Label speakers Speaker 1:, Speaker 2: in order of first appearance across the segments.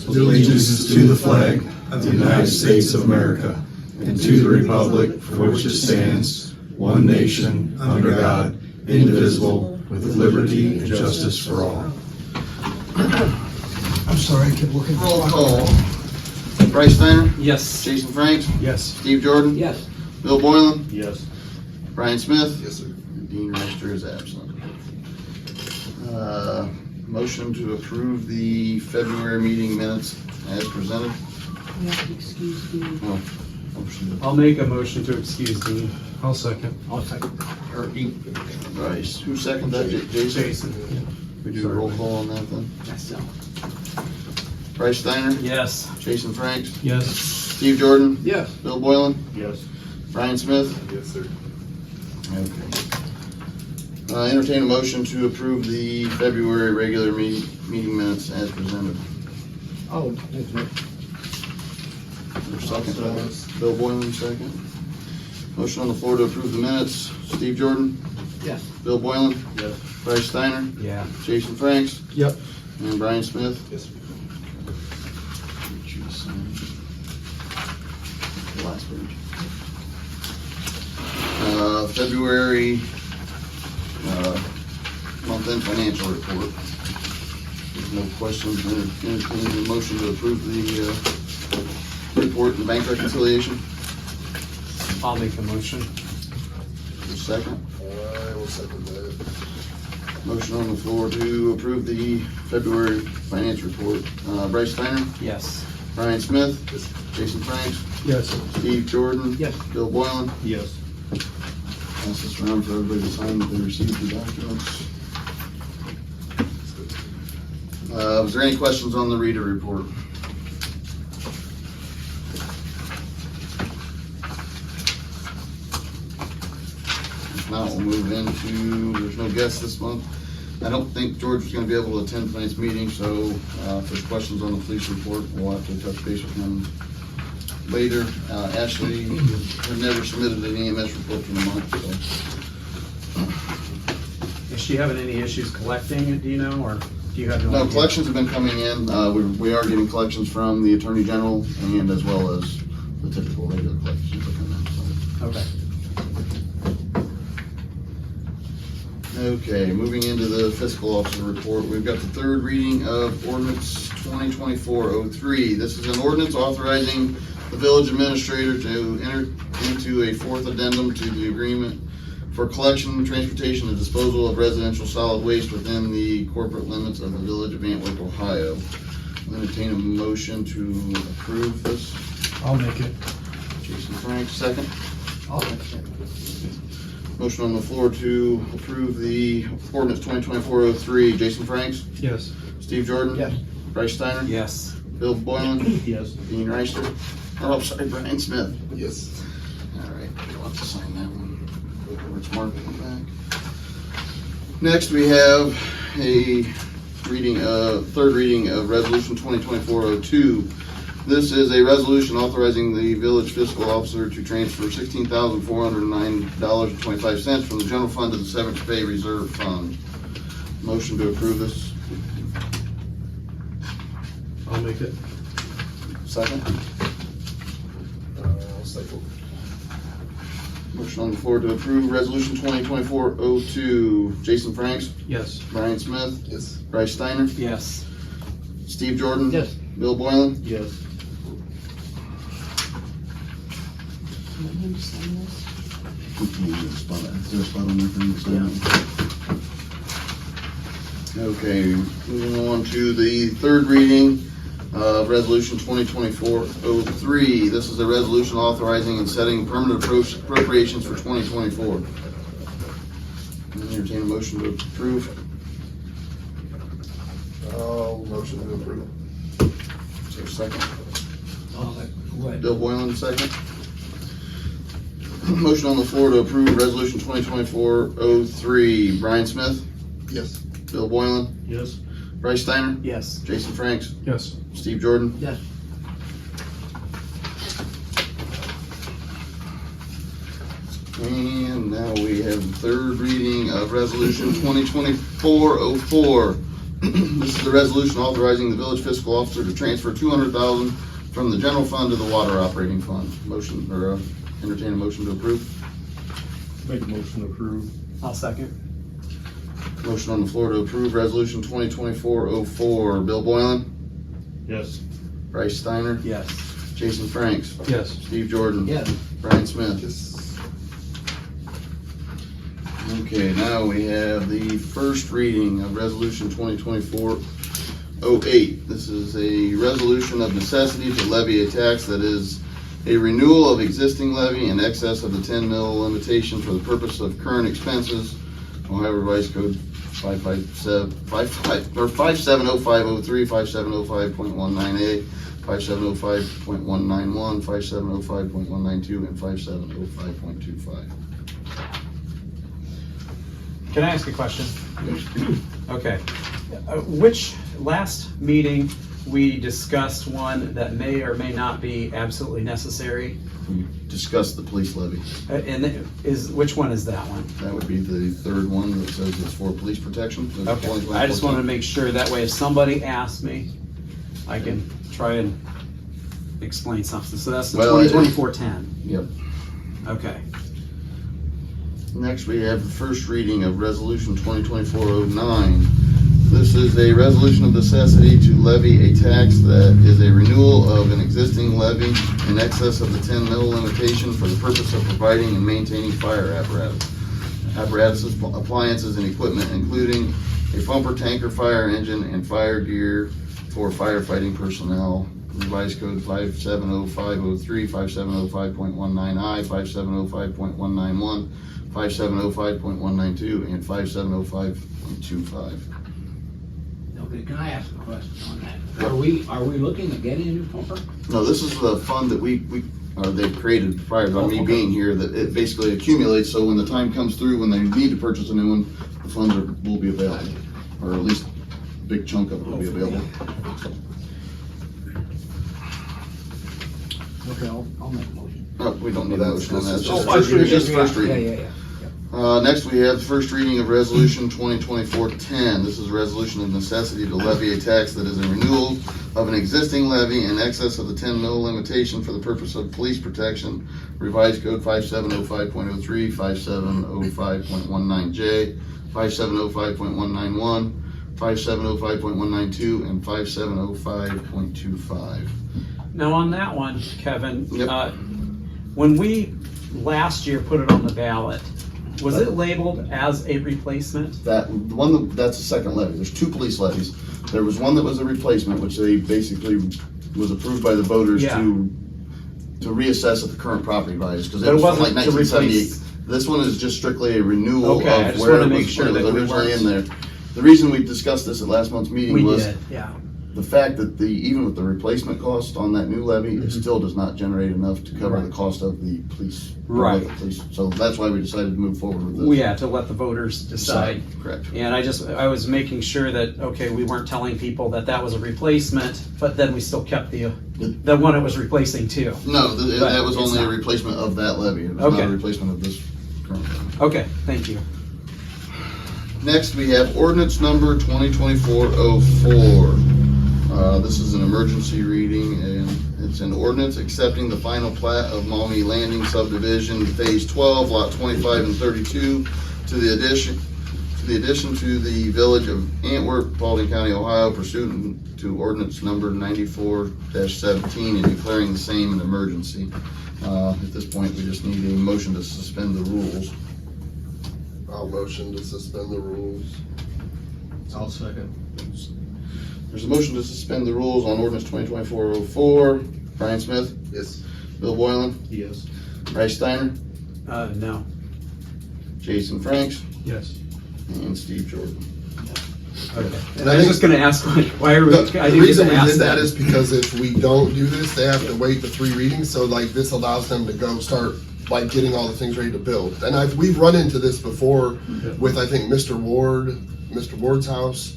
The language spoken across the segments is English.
Speaker 1: allegiance to the flag of the United States of America and to the republic for which it stands, one nation, under God, indivisible, with liberty and justice for all.
Speaker 2: I'm sorry, I kept looking.
Speaker 3: Roll call. Bryce Steiner?
Speaker 4: Yes.
Speaker 3: Jason Franks?
Speaker 2: Yes.
Speaker 3: Steve Jordan?
Speaker 4: Yes.
Speaker 3: Bill Boylan?
Speaker 2: Yes.
Speaker 3: Brian Smith?
Speaker 2: Yes, sir.
Speaker 3: And Dean Reister is absent. Motion to approve the February meeting minutes as presented.
Speaker 5: We have to excuse Dean.
Speaker 3: Oh, motion
Speaker 4: I'll make a motion to excuse Dean.
Speaker 2: I'll second.
Speaker 4: I'll second.
Speaker 3: to Bryce. Who seconded that? Jason?
Speaker 4: Jason.
Speaker 3: We do a roll call on that then.
Speaker 4: Myself.
Speaker 3: Bryce Steiner?
Speaker 4: Yes.
Speaker 3: Jason Franks?
Speaker 2: Yes.
Speaker 3: Steve Jordan?
Speaker 4: Yes.
Speaker 3: Bill Boylan?
Speaker 2: Yes.
Speaker 3: Brian Smith?
Speaker 2: Yes, sir.
Speaker 3: Okay. Entertain a motion to approve the February regular meeting minutes as presented.
Speaker 4: Oh,
Speaker 3: Second, Bill Boylan, second. Motion on the floor to approve the minutes. Steve Jordan?
Speaker 4: yes.
Speaker 3: Bill Boylan?
Speaker 2: Yes.
Speaker 3: Bryce Steiner?
Speaker 4: Yeah.
Speaker 3: Jason Franks?
Speaker 2: Yep.
Speaker 3: And Brian Smith?
Speaker 2: Yes.
Speaker 3: Get you to sign. The last page. February month-end financial report. There's no questions. Entertain a motion to approve the report and bank reconciliation.
Speaker 4: I'll make a motion.
Speaker 3: Second.
Speaker 2: I will second that.
Speaker 3: Motion on the floor to approve the February finance report. Bryce Steiner,
Speaker 4: Yes.
Speaker 3: Brian Smith,
Speaker 2: Yes.
Speaker 3: Jason Franks,
Speaker 2: Yes.
Speaker 3: Steve Jordan.
Speaker 4: Yes.
Speaker 3: Bill Boylan.
Speaker 2: Yes.
Speaker 3: Pass this around for everybody to sign that they received the documents. Was there any questions on the reader report? If not, we'll move into, there's no guests this month. I don't think George was gonna be able to attend tonight's meeting, so if there's questions on the police report, we'll have to touch base with him later. Ashley has never submitted an EMS report for the month, so.
Speaker 4: Is she having any issues collecting it, do you know, or do you have no
Speaker 3: No,
Speaker 4: idea?
Speaker 3: collections have been coming in. We are getting collections from the Attorney General and as well as the typical regular collections that come in.
Speaker 4: Okay.
Speaker 3: Okay, moving into the fiscal officer report, we've got the third reading of ordinance 2024-03. This is an ordinance authorizing the village administrator to enter into a fourth addendum to the agreement for collection, transportation, and disposal of residential solid waste within the corporate limits of the village of Antwerp, Ohio. I'll entertain a motion to approve this.
Speaker 2: I'll make it.
Speaker 3: Jason Franks, second.
Speaker 4: I'll second.
Speaker 3: Motion on the floor to approve the ordinance 2024-03. Jason Franks,
Speaker 2: Yes.
Speaker 3: Steve Jordan.
Speaker 4: Yes.
Speaker 3: Bryce Steiner.
Speaker 4: Yes.
Speaker 3: Bill Boylan.
Speaker 2: Yes.
Speaker 3: Dean Reister. Oh, I'm sorry, Brian Smith.
Speaker 2: Yes.
Speaker 3: All right, you'll have to sign that one. Where it's marked on the back. Next, we have a third reading of Resolution 2024-02. This is a resolution authorizing the village fiscal officer to transfer $16,409.25 from the general fund to the severance pay reserve fund. Motion to approve this.
Speaker 2: I'll make it.
Speaker 3: Second.
Speaker 2: I'll second.
Speaker 3: Motion on the floor to approve Resolution 2024-02. Jason Franks,
Speaker 4: Yes.
Speaker 3: Brian Smith,
Speaker 2: Yes.
Speaker 3: Bryce Steiner,
Speaker 4: Yes.
Speaker 3: Steve Jordan.
Speaker 4: Yes.
Speaker 3: Bill Boylan.
Speaker 2: Yes.
Speaker 5: You want him to sign this?
Speaker 3: Is there a spot on there for me to sign? Okay, moving on to the third reading of Resolution 2024-03. This is a resolution authorizing and setting permanent appropriations for 2024. Entertain a motion to approve.
Speaker 2: I'll motion to approve.
Speaker 3: Is there a second?
Speaker 4: Go ahead.
Speaker 3: Bill Boylan, second. Motion on the floor to approve Resolution 2024-03. Brian Smith,
Speaker 2: Yes.
Speaker 3: Bill Boylan,
Speaker 2: Yes.
Speaker 3: Bryce Steiner,
Speaker 4: Yes.
Speaker 3: Jason Franks,
Speaker 2: Yes.
Speaker 3: Steve Jordan.
Speaker 4: Yes.
Speaker 3: And now we have the third reading of Resolution 2024-04. This is the resolution authorizing the village fiscal officer to transfer $200,000 from the general fund to the water operating fund. Motion, or entertain a motion to approve.
Speaker 2: Make a motion to approve.
Speaker 4: I'll second.
Speaker 3: Motion on the floor to approve resolution 2024-04. Bill Boylan,
Speaker 2: Yes.
Speaker 3: Bryce Steiner,
Speaker 4: Yes.
Speaker 3: Jason Franks,
Speaker 2: Yes.
Speaker 3: Steve Jordan.
Speaker 4: Yes.
Speaker 3: Brian Smith.
Speaker 2: Yes.
Speaker 3: Okay, now we have the first reading of resolution 2024-08. This is a resolution of necessity to levy a tax that is a renewal of existing levy in excess of the 10 mil limitation for the purpose of current expenses. Ohio Revised Code 570503, 5705.19A, 5705.191, 5705.192, and 5705.25.
Speaker 4: Can I ask a question? Okay. Which, last meeting, we discussed one that may or may not be absolutely necessary.
Speaker 3: We discussed the police levy.
Speaker 4: Which one is that one?
Speaker 3: That would be the third one that says it's for police protection. So
Speaker 4: Okay, I just wanted to make sure, that way if somebody asks me, I can try and explain something. So that's the
Speaker 3: Well,
Speaker 4: 2024-10.
Speaker 3: Yep.
Speaker 4: Okay.
Speaker 3: Next, we have the first reading of resolution 2024-09. This is a resolution of necessity to levy a tax that is a renewal of an existing levy in excess of the 10 mil limitation for the purpose of providing and maintaining fire apparatuses, appliances, and equipment, including a bumper, tanker, fire engine, and fire gear for firefighting personnel. Revised Code 570503, 5705.19I, 5705.191, 5705.192, and 5705.25.
Speaker 6: Okay, can I ask a question on that? Are we looking at getting a new pumper?
Speaker 3: No, this is the fund that they've created prior to me being here, that it basically accumulates, so when the time comes through, when they need to purchase a new one, the funds will be available, or at least a big chunk of it will be available.
Speaker 6: Okay, I'll make a motion.
Speaker 3: We don't need a motion on that. It's
Speaker 2: Oh,
Speaker 3: just first reading.
Speaker 6: Yeah.
Speaker 3: Next, we have the first reading of resolution 2024-10. This is a resolution of necessity to levy a tax that is a renewal of an existing levy in excess of the 10 mil limitation for the purpose of police protection. Revised Code 5705.03, 5705.19J, 5705.191, 5705.192, and 5705.25.
Speaker 4: Now on that one, Kevin,
Speaker 3: Yep.
Speaker 4: when we last year put it on the ballot, was it labeled as a replacement?
Speaker 3: That's the second levy. There's two police levies. There was one that was a replacement, which they basically was approved by the voters
Speaker 4: Yeah.
Speaker 3: to reassess at the current property values, because
Speaker 4: But
Speaker 3: it
Speaker 4: it
Speaker 3: was from like
Speaker 4: wasn't to
Speaker 3: 1978.
Speaker 4: replace.
Speaker 3: This one is just strictly a renewal
Speaker 4: Okay, I
Speaker 3: of
Speaker 4: just
Speaker 3: where
Speaker 4: wanted
Speaker 3: it
Speaker 4: to make
Speaker 3: was
Speaker 4: sure that we
Speaker 3: originally
Speaker 4: weren't-
Speaker 3: in there. The reason we discussed this at last month's meeting
Speaker 4: We
Speaker 3: was
Speaker 4: did, yeah.
Speaker 3: the fact that even with the replacement cost on that new levy, it still does not generate enough to cover the cost of the police.
Speaker 4: Right.
Speaker 3: So that's why we decided to move forward with this.
Speaker 4: We had to let the voters decide.
Speaker 3: Correct.
Speaker 4: And I was making sure that, okay, we weren't telling people that that was a replacement, but then we still kept the one it was replacing too.
Speaker 3: No,
Speaker 4: But
Speaker 3: that was
Speaker 4: it's
Speaker 3: only a
Speaker 4: not.
Speaker 3: replacement of that levy. It was
Speaker 4: Okay.
Speaker 3: not a replacement of this current levy.
Speaker 4: Okay, thank you.
Speaker 3: Next, we have ordinance number 2024-04. This is an emergency reading, and it's an ordinance accepting the final plat of Maumee Landing subdivision, Phase 12, Lot 25 and 32, to the addition to the village of Antwerp, Paulding County, Ohio, pursuant to ordinance number 94-17, and declaring the same an emergency. At this point, we just need a motion to suspend the rules.
Speaker 2: I'll motion to suspend the rules. I'll second.
Speaker 3: There's a motion to suspend the rules on ordinance 2024-04. Brian Smith,
Speaker 2: Yes.
Speaker 3: Bill Boylan,
Speaker 2: Yes.
Speaker 3: Bryce Steiner,
Speaker 4: No.
Speaker 3: Jason Franks,
Speaker 2: Yes.
Speaker 3: and Steve Jordan.
Speaker 4: Okay.
Speaker 2: And
Speaker 4: I was just gonna ask, like, why are we, I
Speaker 2: The
Speaker 4: didn't
Speaker 2: reason
Speaker 4: even
Speaker 2: we
Speaker 4: ask
Speaker 2: did that
Speaker 4: that.
Speaker 2: is because if we don't do this, they have to wait the 3 readings, so like this allows them to go start like getting all the things ready to build. And we've run into this before with, I think, Mr. Ward's house.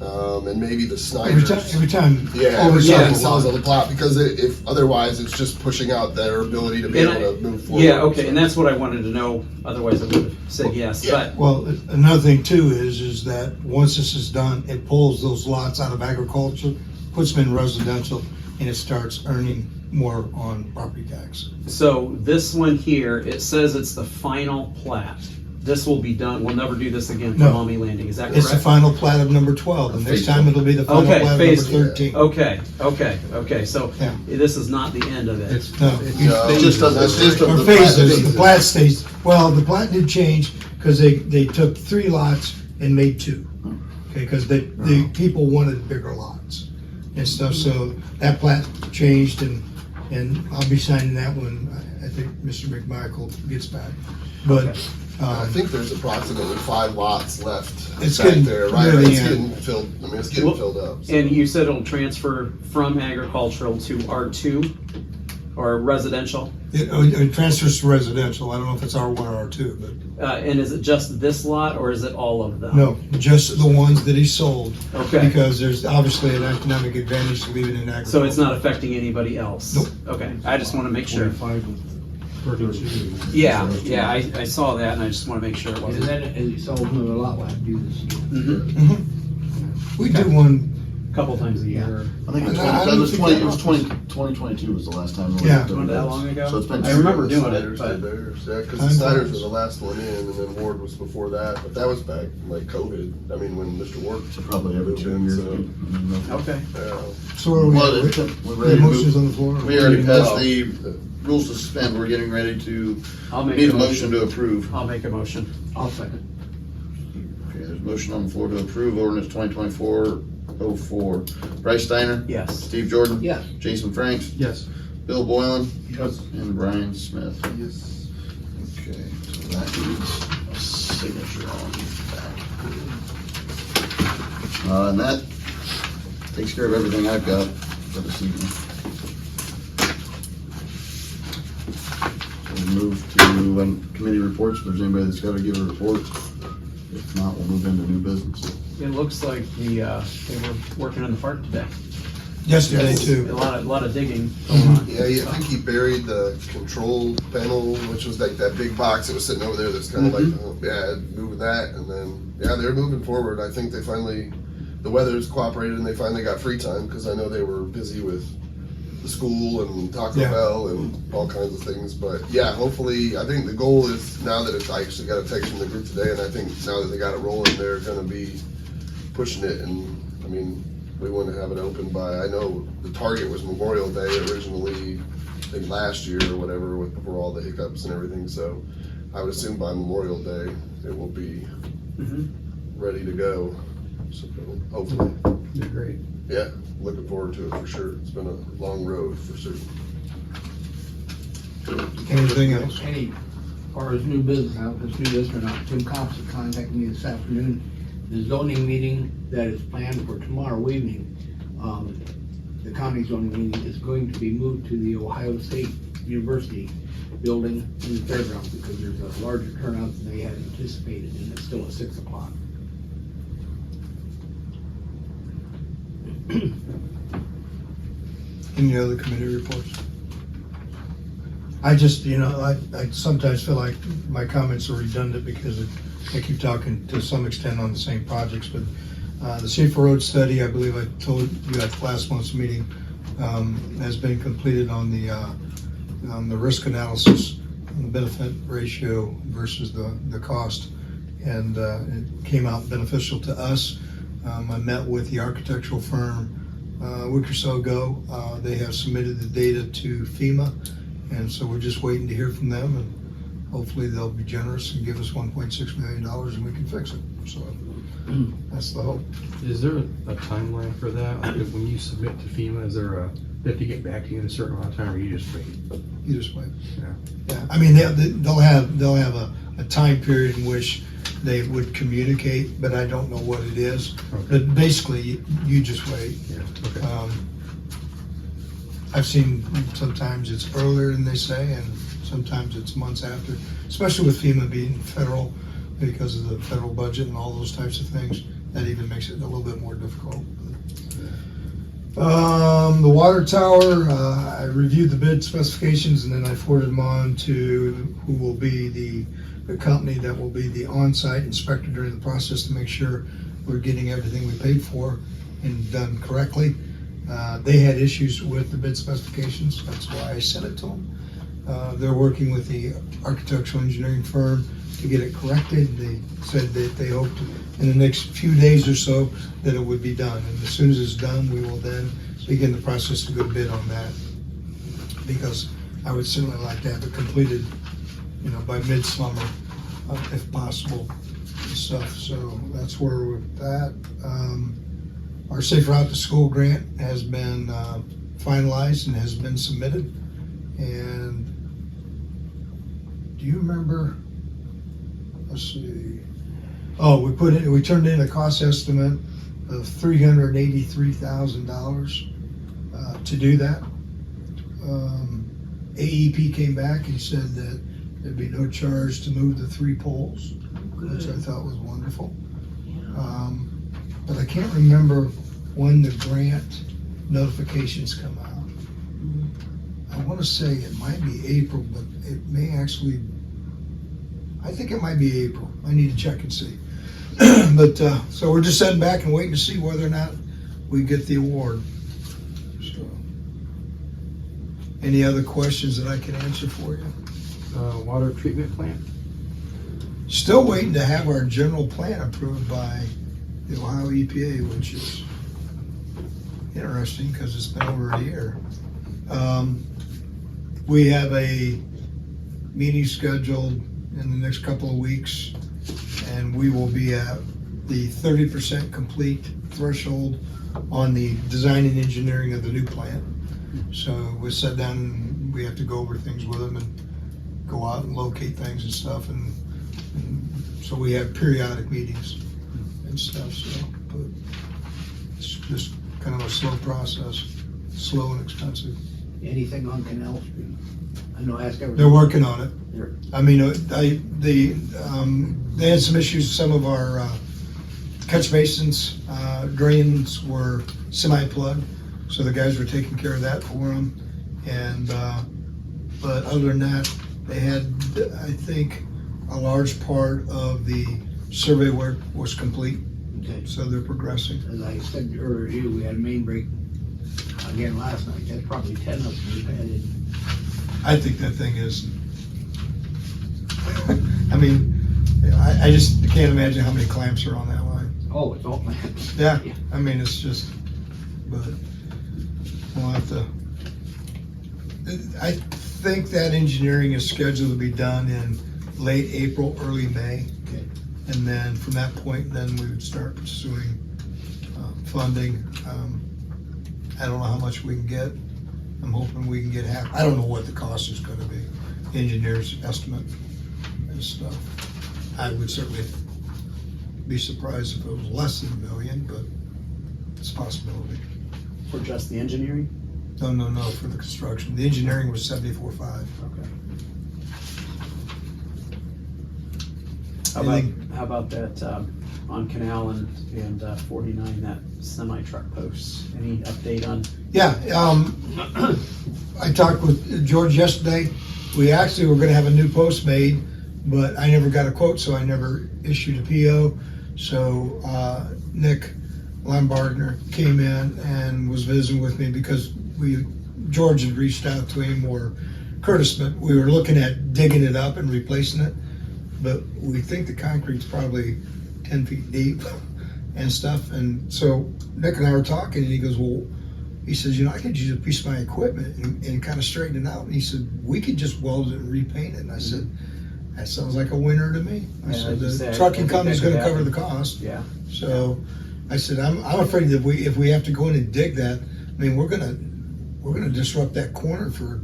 Speaker 2: and maybe the
Speaker 7: Every
Speaker 2: Snyder's.
Speaker 7: time, every time.
Speaker 2: Yeah,
Speaker 7: over
Speaker 2: every time
Speaker 7: time.
Speaker 2: it sells on the plot, because if otherwise it's just pushing out their ability to be
Speaker 4: And
Speaker 2: able to move forward.
Speaker 4: Yeah, okay, and that's what I wanted to know, otherwise I would have said yes,
Speaker 2: Yeah.
Speaker 4: but,
Speaker 7: Well, another thing too is that once this is done, it pulls those lots out of agriculture, puts them in residential, and it starts earning more on property tax.
Speaker 4: so this one here, it says it's the final plat. This will be done, we'll never do this again for
Speaker 7: No.
Speaker 4: Maumee Landing, is that
Speaker 7: It's the
Speaker 4: correct?
Speaker 7: final plat of number 12, and next time it'll be the final
Speaker 4: Okay,
Speaker 7: plat of
Speaker 4: phase-
Speaker 7: number 13.
Speaker 4: Okay, so
Speaker 7: Yeah.
Speaker 4: this is not the end of it.
Speaker 7: No.
Speaker 2: No,
Speaker 3: It just doesn't-
Speaker 2: that's just
Speaker 7: Or
Speaker 2: the
Speaker 7: phases,
Speaker 2: plat.
Speaker 7: the plat stays, well, the plat did change, because they took 3 lots and made 2. Okay, because the people wanted bigger lots and stuff, so that plat changed, and I'll be signing that one, I think Mr. McMichael gets back. But,
Speaker 2: I think there's approximately 5 lots left
Speaker 7: It's
Speaker 2: back
Speaker 7: getting
Speaker 2: there, right?
Speaker 7: really,
Speaker 2: It's getting filled, I mean, it's getting
Speaker 4: Well,
Speaker 2: filled up. so.
Speaker 4: And you said it'll transfer from agricultural to R2 or residential?
Speaker 7: it transfers to residential, I don't know if it's R1 or R2, but,
Speaker 4: And is it just this lot or is it all of them?
Speaker 7: no, just the ones that he sold.
Speaker 4: Okay.
Speaker 7: Because there's obviously an economic advantage to leaving it in agriculture.
Speaker 4: So it's not affecting anybody else?
Speaker 7: Nope.
Speaker 4: Okay, I just want to make sure. Yeah, I saw that and I just want to make sure it
Speaker 6: And
Speaker 4: wasn't.
Speaker 6: then as he sells another lot, we'll have to do this again.
Speaker 4: Mhm.
Speaker 7: We do one,
Speaker 4: Couple times a year.
Speaker 1: I think it's
Speaker 7: I
Speaker 1: 20,
Speaker 7: don't
Speaker 1: it was
Speaker 7: think
Speaker 1: 20,
Speaker 7: that
Speaker 1: it was
Speaker 7: often.
Speaker 1: 2022 was the last time. we
Speaker 7: Yeah.
Speaker 1: did
Speaker 4: Wasn't that
Speaker 1: this.
Speaker 4: long ago?
Speaker 1: So it's been.
Speaker 4: I remember
Speaker 2: The
Speaker 4: doing it,
Speaker 2: Snyder's
Speaker 4: but-
Speaker 2: did theirs, yeah, because
Speaker 7: Time
Speaker 2: the Snyder's
Speaker 7: passes.
Speaker 2: was the last one in, and then Ward was before that, but that was back in like COVID, I mean, when Mr. Ward.
Speaker 1: So probably every 2
Speaker 2: moved in,
Speaker 1: years.
Speaker 2: so,
Speaker 4: Okay.
Speaker 2: yeah.
Speaker 7: so are we,
Speaker 3: Well,
Speaker 7: we-
Speaker 3: it-
Speaker 1: We're
Speaker 7: the
Speaker 1: ready to
Speaker 7: motions
Speaker 1: move.
Speaker 7: on the floor?
Speaker 3: We already passed the rules to suspend, we're getting ready to,
Speaker 4: I'll make
Speaker 3: need
Speaker 4: a
Speaker 3: a motion to approve.
Speaker 4: I'll make a motion.
Speaker 6: I'll second.
Speaker 3: Okay, there's a motion on the floor to approve ordinance 2024-04. Bryce Steiner?
Speaker 4: Yes.
Speaker 3: Steve Jordan?
Speaker 6: Yes.
Speaker 3: Jason Franks?
Speaker 1: Yes.
Speaker 3: Bill Boylan?
Speaker 1: Yes.
Speaker 3: And Brian Smith.
Speaker 2: Yes.
Speaker 3: Okay, so that needs a signature on the back. And that takes care of everything I've got for this evening. So we'll move to committee reports, if there's anybody that's gotta give a report. If not, we'll move into new business.
Speaker 4: It looks like they were working on the park today.
Speaker 7: Yesterday
Speaker 4: A
Speaker 7: too.
Speaker 4: lot of digging going on.
Speaker 2: Yeah, I think he buried the control panel, which was like that big box that was sitting over there that's kind of like, moving that, and then, they're moving forward. I think they finally, the weather's cooperated and they finally got free time, because I know they were busy with the school and Taco
Speaker 7: Yeah.
Speaker 2: Bell and all kinds of things, but yeah, hopefully, I think the goal is, now that I actually got a text from the group today, and I think now that they got it rolling, they're gonna be pushing it, and, I mean, we want to have it open by, I know the target was Memorial Day originally, I think last year or whatever, before all the hiccups and everything, so I would assume by Memorial Day, it will be
Speaker 4: Mhm.
Speaker 2: ready to go, so hopefully,
Speaker 4: Great.
Speaker 2: yeah, looking forward to it for sure. It's been a long road for certain.
Speaker 7: Anything else?
Speaker 6: Any, or as new business, I don't know if it's new business or not, Tim Thompson contacted me this afternoon. The zoning meeting that is planned for tomorrow evening, the county zoning meeting is going to be moved to the Ohio State University building in the fairgrounds because there's a larger turnout than they had anticipated, and it's still at 6 o'clock.
Speaker 7: Any other committee reports? I just, I sometimes feel like my comments are redundant because I keep talking to some extent on the same projects, but the Safer Road Study, I believe I told you at last month's meeting, has been completed on the risk analysis, on the benefit ratio versus the cost, and it came out beneficial to us. I met with the architectural firm a week or so ago. They have submitted the data to FEMA, and so we're just waiting to hear from them, and hopefully they'll be generous and give us $1.6 million and we can fix it. So that's the hope.
Speaker 8: Is there a timeline for that? Like when you submit to FEMA, is there they have to get back to you in a certain amount of time, or you just wait?
Speaker 7: You just wait.
Speaker 8: Yeah.
Speaker 7: Yeah, I mean, they'll have a time period in which they would communicate, but I don't know what it is.
Speaker 8: Okay.
Speaker 7: But basically, you just wait.
Speaker 8: Yeah, okay.
Speaker 7: I've seen sometimes it's earlier than they say, and sometimes it's months after, especially with FEMA being federal, because of the federal budget and all those types of things. that even makes it a little bit more difficult. The water tower, I reviewed the bid specifications and then I forwarded them on to who will be the company that will be the on-site inspector during the process to make sure we're getting everything we paid for and done correctly. They had issues with the bid specifications, that's why I sent it to them. They're working with the architectural engineering firm to get it corrected. They said that they hoped in the next few days or so that it would be done. And as soon as it's done, we will then begin the process to go bid on that. Because I would certainly like to have it completed, by midsummer, if possible, and stuff. So that's where we're with that. Our Safe Route to School grant has been finalized and has been submitted. And do you remember? Let's see. Oh, we turned in a cost estimate of $383,000 to do that. AEP came back and said that there'd be no charge to move the 3 poles, which I thought was wonderful. But I can't remember when the grant notifications come out. I want to say it might be April, but it may actually, I think it might be April. I need to check and see. But, so we're just sitting back and waiting to see whether or not we get the award. So, any other questions that I can answer for you?
Speaker 8: Water treatment plant?
Speaker 7: Still waiting to have our general plan approved by the Ohio EPA, which is interesting because it's been over a year. We have a meeting scheduled in the next couple of weeks, and we will be at the 30% complete threshold on the design and engineering of the new plant. So we sat down and we have to go over things with them and go out and locate things and stuff, and so we have periodic meetings and stuff. So, but it's just kind of a slow process, slow and expensive.
Speaker 6: Anything on Canal Street? I know, ask everyone.
Speaker 7: They're working on it.
Speaker 6: They're-
Speaker 7: I mean, they had some issues. Some of our catch basins, drains were semi-plugged, so the guys were taking care of that for them. And but other than that, they had, I think, a large part of the survey work was complete,
Speaker 6: Okay.
Speaker 7: so they're progressing.
Speaker 6: As I said earlier, to you, we had a main break again last night. That's probably 10 of them we've had in.
Speaker 7: I think that thing is. I mean, I just can't imagine how many clamps are on that line.
Speaker 6: Oh, it's all planned.
Speaker 7: Yeah, I mean, it's just, but we'll have to. I think that engineering is scheduled to be done in late April, early May.
Speaker 6: Okay.
Speaker 7: And then from that point, then we would start pursuing funding. I don't know how much we can get. I'm hoping we can get half. I don't know what the cost is going to be. Engineer's estimate and stuff. I would certainly be surprised if it was less than $1 million, but it's a possibility.
Speaker 4: For just the engineering?
Speaker 7: No, for the construction. The engineering was 74.5.
Speaker 4: Okay.
Speaker 7: Anything-
Speaker 4: How about that, on Canal and 49, that semi-truck post? Any update on?
Speaker 7: Yeah, I talked with George yesterday. We actually were gonna have a new post made, but I never got a quote, so I never issued a PO. So, Nick Lombardner came in and was visiting with me because George had reached out to him, or Curtis, but we were looking at digging it up and replacing it. But we think the concrete's probably 10 feet deep and stuff. And so Nick and I were talking, and he goes, well, he says, I could use a piece of my equipment and kind of straighten it out. And he said, we could just weld it and repaint it. And I said, that sounds like a winner to me. I
Speaker 4: Yeah,
Speaker 7: said,
Speaker 4: like you
Speaker 7: the
Speaker 4: said, I
Speaker 7: trucking
Speaker 4: think
Speaker 7: company's
Speaker 4: that could
Speaker 7: gonna cover
Speaker 4: happen.
Speaker 7: the cost.
Speaker 4: Yeah.
Speaker 7: So I said, I'm afraid that if we have to go in and dig that, I mean, we're gonna disrupt that corner for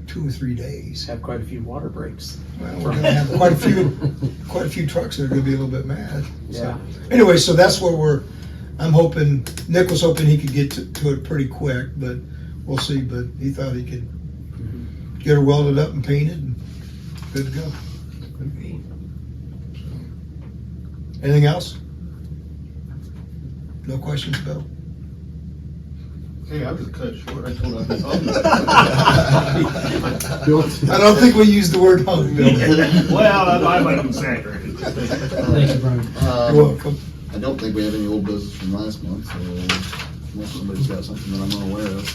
Speaker 7: 2 or 3 days.
Speaker 4: Have quite a few water breaks.
Speaker 7: Well, we're gonna have quite a few trucks that are gonna be a little bit mad. So,
Speaker 4: Yeah.
Speaker 7: anyway, so that's where I'm hoping, Nick was hoping he could get to it pretty quick, but we'll see. But he thought he could get her welded up and painted and good to go. Anything else? No questions, Bill?
Speaker 9: Hey, I was cut short. I told him.
Speaker 7: I don't think we used the word hung, Bill.
Speaker 9: Well, I might have exaggerated.
Speaker 6: Thank you, Brian.
Speaker 7: You're welcome.
Speaker 3: I don't think we have any old business from last month, so unless somebody's got something that I'm unaware of.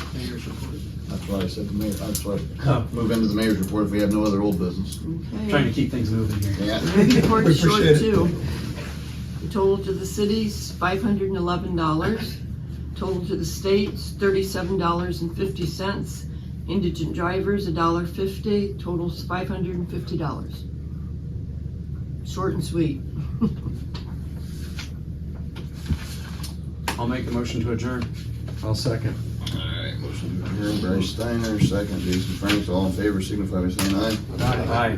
Speaker 3: That's why I said the mayor, that's why I move into the mayor's report if we have no other old business.
Speaker 4: Trying to keep things moving here.
Speaker 3: Yeah.
Speaker 5: Report
Speaker 7: We
Speaker 5: is short
Speaker 7: appreciate it.
Speaker 5: too. The total to the cities, $511. Total to the states, $37.50. Indigent drivers, $1.50. Totals $550. Short and sweet.
Speaker 4: I'll make the motion to adjourn.
Speaker 8: I'll second.
Speaker 3: Alright, motion to adjourn, Bryce Steiner, second, Jason Franks, all in favor, signify by saying aye.
Speaker 4: Aye.